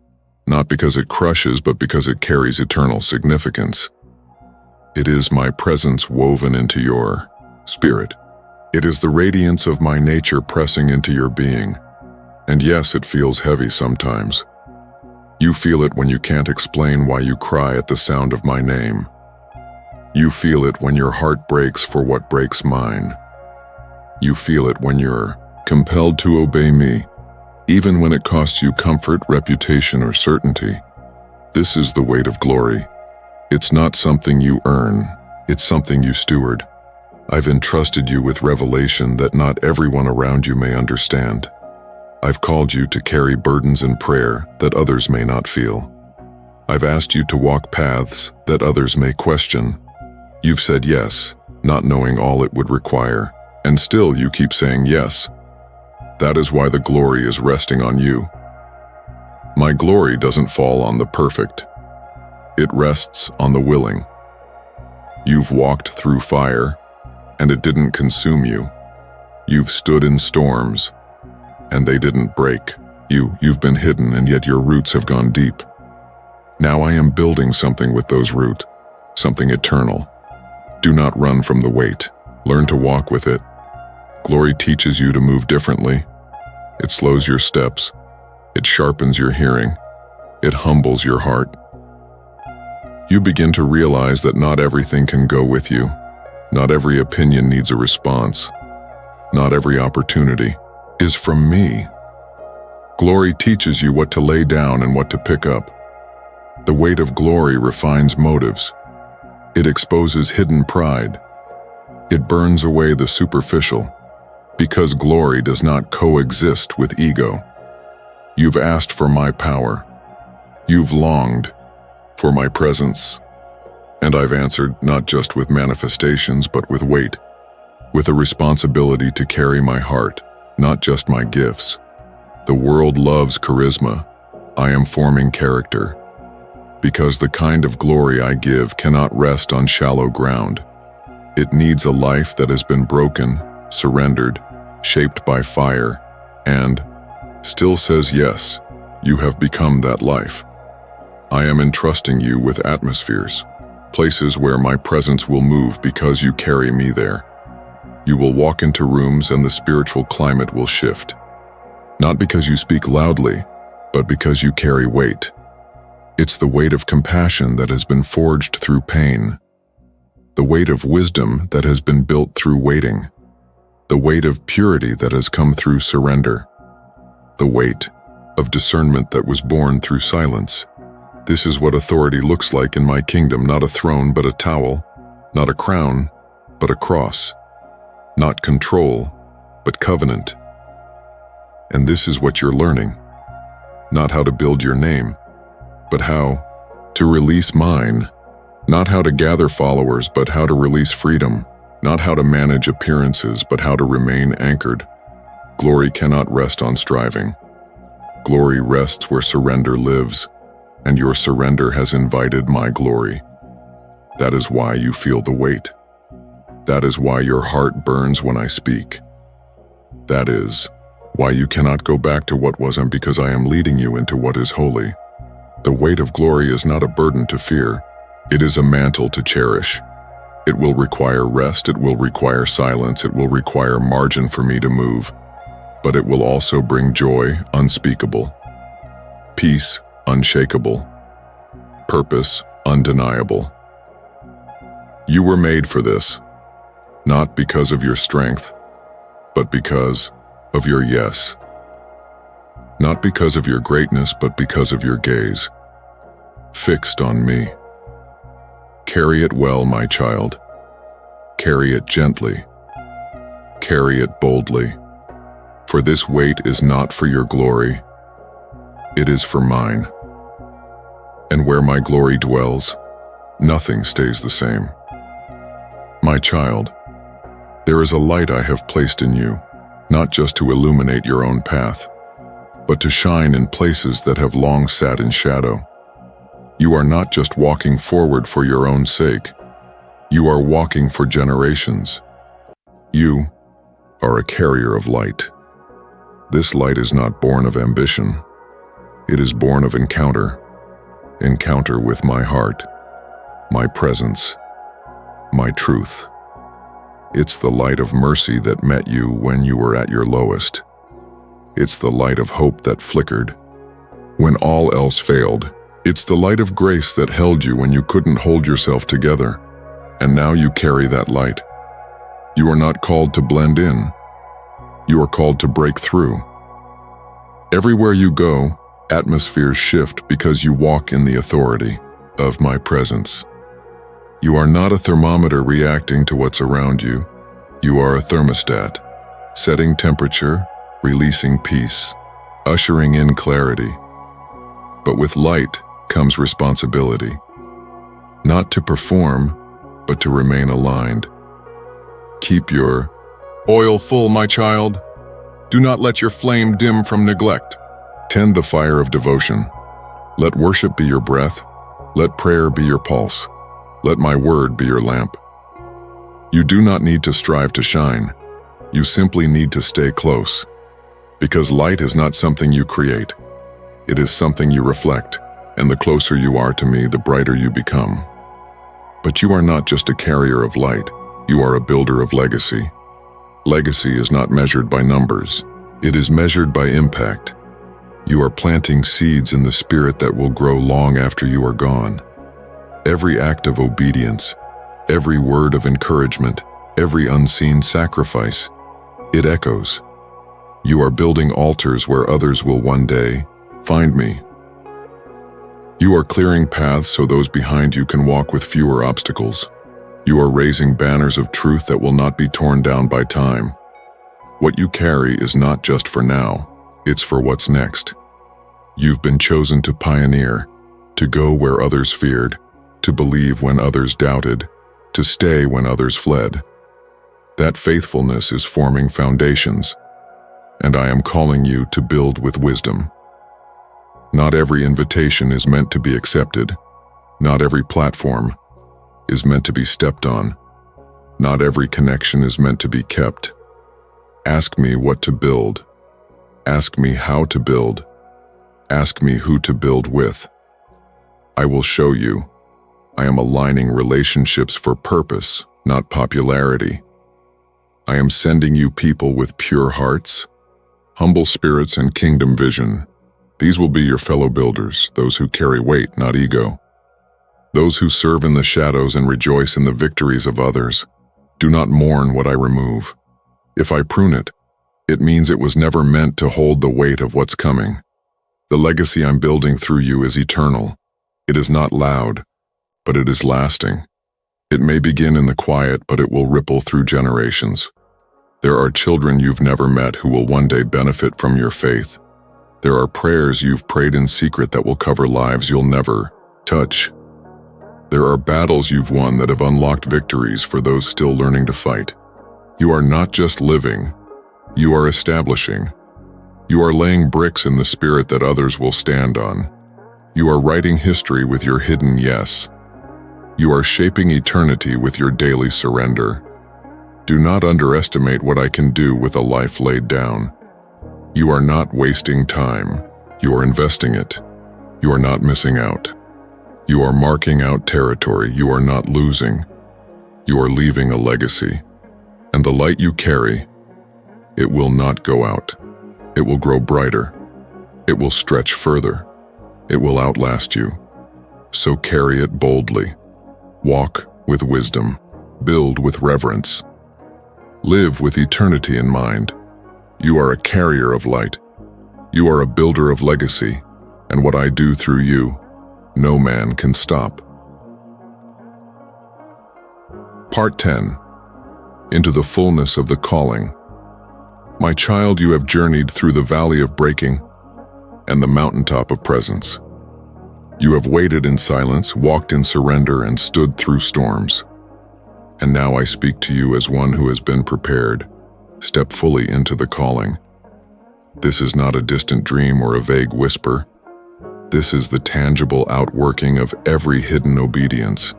not because it crushes, but because it carries eternal significance. It is my presence woven into your spirit. It is the radiance of my nature pressing into your being. And yes, it feels heavy sometimes. You feel it when you can't explain why you cry at the sound of my name. You feel it when your heart breaks for what breaks mine. You feel it when you're compelled to obey me, even when it costs you comfort, reputation, or certainty. This is the weight of glory. It's not something you earn, it's something you steward. I've entrusted you with revelation that not everyone around you may understand. I've called you to carry burdens in prayer that others may not feel. I've asked you to walk paths that others may question. You've said yes, not knowing all it would require, and still you keep saying yes. That is why the glory is resting on you. My glory doesn't fall on the perfect. It rests on the willing. You've walked through fire, and it didn't consume you. You've stood in storms, and they didn't break. You've been hidden, and yet your roots have gone deep. Now I am building something with those roots, something eternal. Do not run from the weight. Learn to walk with it. Glory teaches you to move differently. It slows your steps. It sharpens your hearing. It humbles your heart. You begin to realize that not everything can go with you. Not every opinion needs a response. Not every opportunity is from me. Glory teaches you what to lay down and what to pick up. The weight of glory refines motives. It exposes hidden pride. It burns away the superficial, because glory does not coexist with ego. You've asked for my power. You've longed for my presence. And I've answered not just with manifestations, but with weight, with a responsibility to carry my heart, not just my gifts. The world loves charisma. I am forming character, because the kind of glory I give cannot rest on shallow ground. It needs a life that has been broken, surrendered, shaped by fire, and still says yes. You have become that life. I am entrusting you with atmospheres, places where my presence will move because you carry me there. You will walk into rooms and the spiritual climate will shift. Not because you speak loudly, but because you carry weight. It's the weight of compassion that has been forged through pain. The weight of wisdom that has been built through waiting. The weight of purity that has come through surrender. The weight of discernment that was born through silence. This is what authority looks like in my kingdom, not a throne but a towel, not a crown but a cross, not control but covenant. And this is what you're learning, not how to build your name, but how to release mine, not how to gather followers but how to release freedom, not how to manage appearances but how to remain anchored. Glory cannot rest on striving. Glory rests where surrender lives. And your surrender has invited my glory. That is why you feel the weight. That is why your heart burns when I speak. That is why you cannot go back to what was, and because I am leading you into what is holy. The weight of glory is not a burden to fear. It is a mantle to cherish. It will require rest, it will require silence, it will require margin for me to move. But it will also bring joy unspeakable, peace unshakable, purpose undeniable. You were made for this, not because of your strength, but because of your yes. Not because of your greatness, but because of your gaze, fixed on me. Carry it well, my child. Carry it gently. Carry it boldly. For this weight is not for your glory, it is for mine. And where my glory dwells, nothing stays the same. My child, there is a light I have placed in you, not just to illuminate your own path, but to shine in places that have long sat in shadow. You are not just walking forward for your own sake. You are walking for generations. You are a carrier of light. This light is not born of ambition. It is born of encounter with my heart, my presence, my truth. It's the light of mercy that met you when you were at your lowest. It's the light of hope that flickered when all else failed. It's the light of grace that held you when you couldn't hold yourself together. And now you carry that light. You are not called to blend in. You are called to break through. Everywhere you go, atmospheres shift because you walk in the authority of my presence. You are not a thermometer reacting to what's around you. You are a thermostat, setting temperature, releasing peace, ushering in clarity. But with light comes responsibility. Not to perform, but to remain aligned. Keep your oil full, my child. Do not let your flame dim from neglect. Tend the fire of devotion. Let worship be your breath. Let prayer be your pulse. Let my word be your lamp. You do not need to strive to shine. You simply need to stay close. Because light is not something you create. It is something you reflect, and the closer you are to me, the brighter you become. But you are not just a carrier of light. You are a builder of legacy. Legacy is not measured by numbers. It is measured by impact. You are planting seeds in the spirit that will grow long after you are gone. Every act of obedience, every word of encouragement, every unseen sacrifice, it echoes. You are building altars where others will one day find me. You are clearing paths so those behind you can walk with fewer obstacles. You are raising banners of truth that will not be torn down by time. What you carry is not just for now, it's for what's next. You've been chosen to pioneer, to go where others feared, to believe when others doubted, to stay when others fled. That faithfulness is forming foundations, and I am calling you to build with wisdom. Not every invitation is meant to be accepted. Not every platform is meant to be stepped on. Not every connection is meant to be kept. Ask me what to build. Ask me how to build. Ask me who to build with. I will show you. I am aligning relationships for purpose, not popularity. I am sending you people with pure hearts, humble spirits, and kingdom vision. These will be your fellow builders, those who carry weight, not ego. Those who serve in the shadows and rejoice in the victories of others. Do not mourn what I remove. If I prune it, it means it was never meant to hold the weight of what's coming. The legacy I'm building through you is eternal. It is not loud, but it is lasting. It may begin in the quiet, but it will ripple through generations. There are children you've never met who will one day benefit from your faith. There are prayers you've prayed in secret that will cover lives you'll never touch. There are battles you've won that have unlocked victories for those still learning to fight. You are not just living, you are establishing. You are laying bricks in the spirit that others will stand on. You are writing history with your hidden yes. You are shaping eternity with your daily surrender. Do not underestimate what I can do with a life laid down. You are not wasting time. You are investing it. You are not missing out. You are marking out territory. You are not losing. You are leaving a legacy. And the light you carry, it will not go out. It will grow brighter. It will stretch further. It will outlast you. So carry it boldly. Walk with wisdom. Build with reverence. Live with eternity in mind. You are a carrier of light. You are a builder of legacy, and what I do through you, no man can stop. Part 10. Into the fullness of the calling. My child, you have journeyed through the valley of breaking and the mountaintop of presence. You have waited in silence, walked in surrender, and stood through storms. And now I speak to you as one who has been prepared. Step fully into the calling. This is not a distant dream or a vague whisper. This is the tangible outworking of every hidden obedience,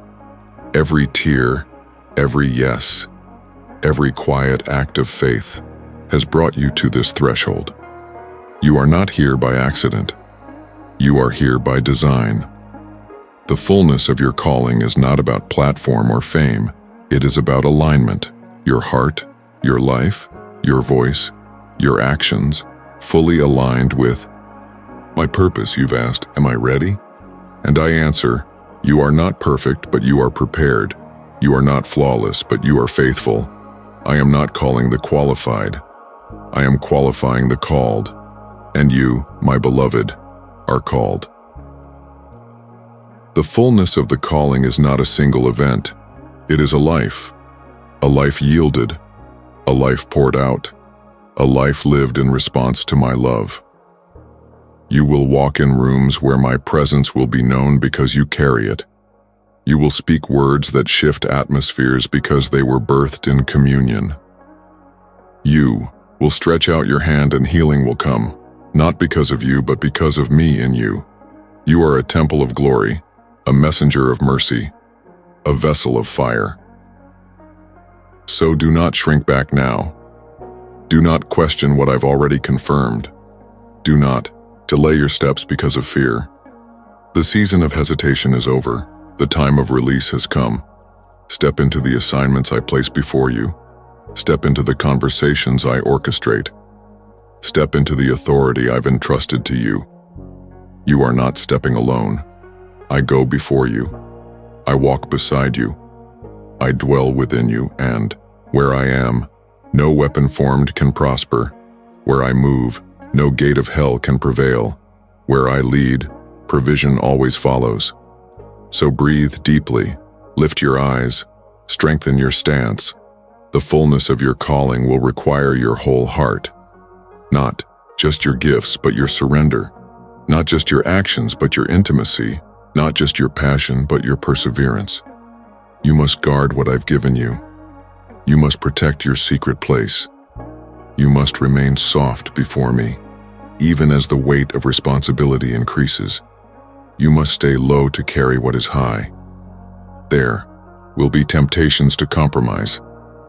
every tear, every yes, every quiet act of faith has brought you to this threshold. You are not here by accident. You are here by design. The fullness of your calling is not about platform or fame. It is about alignment. Your heart, your life, your voice, your actions, fully aligned with my purpose. You've asked, am I ready? And I answer, you are not perfect, but you are prepared. You are not flawless, but you are faithful. I am not calling the qualified. I am qualifying the called. And you, my beloved, are called. The fullness of the calling is not a single event. It is a life yielded, a life poured out, a life lived in response to my love. You will walk in rooms where my presence will be known because you carry it. You will speak words that shift atmospheres because they were birthed in communion. You will stretch out your hand and healing will come, not because of you, but because of me in you. You are a temple of glory, a messenger of mercy, a vessel of fire. So do not shrink back now. Do not question what I've already confirmed. Do not delay your steps because of fear. The season of hesitation is over. The time of release has come. Step into the assignments I place before you. Step into the conversations I orchestrate. Step into the authority I've entrusted to you. You are not stepping alone. I go before you. I walk beside you. I dwell within you, and where I am, no weapon formed can prosper. Where I move, no gate of hell can prevail. Where I lead, provision always follows. So breathe deeply, lift your eyes, strengthen your stance. The fullness of your calling will require your whole heart. Not just your gifts, but your surrender. Not just your actions, but your intimacy. Not just your passion, but your perseverance. You must guard what I've given you. You must protect your secret place. You must remain soft before me, even as the weight of responsibility increases. You must stay low to carry what is high. There will be temptations to compromise,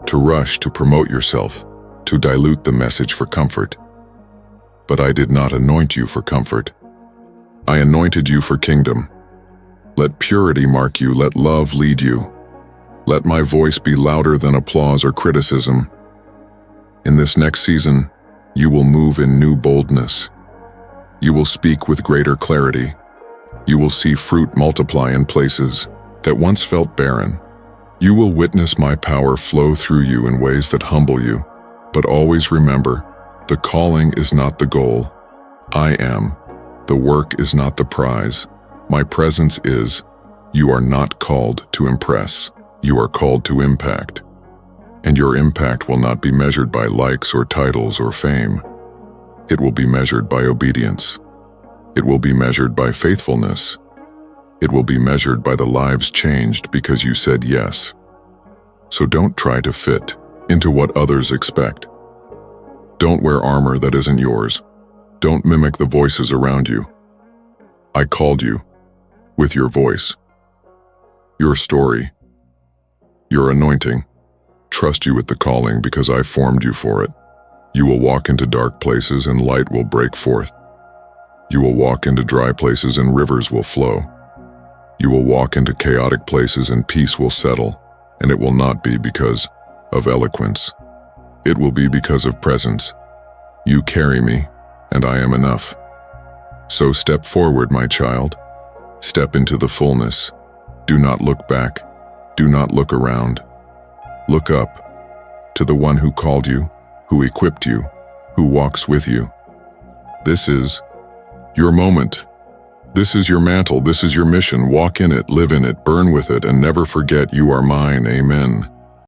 to rush to promote yourself, to dilute the message for comfort. But I did not anoint you for comfort. I anointed you for kingdom. Let purity mark you, let love lead you. Let my voice be louder than applause or criticism. In this next season, you will move in new boldness. You will speak with greater clarity. You will see fruit multiply in places that once felt barren. You will witness my power flow through you in ways that humble you. But always remember, the calling is not the goal. I am. The work is not the prize. My presence is. You are not called to impress. You are called to impact. And your impact will not be measured by likes or titles or fame. It will be measured by obedience. It will be measured by faithfulness. It will be measured by the lives changed because you said yes. So don't try to fit into what others expect. Don't wear armor that isn't yours. Don't mimic the voices around you. I called you with your voice, your story, your anointing. Trust you with the calling because I formed you for it. You will walk into dark places and light will break forth. You will walk into dry places and rivers will flow. You will walk into chaotic places and peace will settle, and it will not be because of eloquence. It will be because of presence. You carry me, and I am enough. So step forward, my child. Step into the fullness. Do not look back. Do not look around. Look up to the one who called you, who equipped you, who walks with you. This is your moment. This is your mantle. This is your mission. Walk in it, live in it, burn with it, and never forget you are mine. Amen.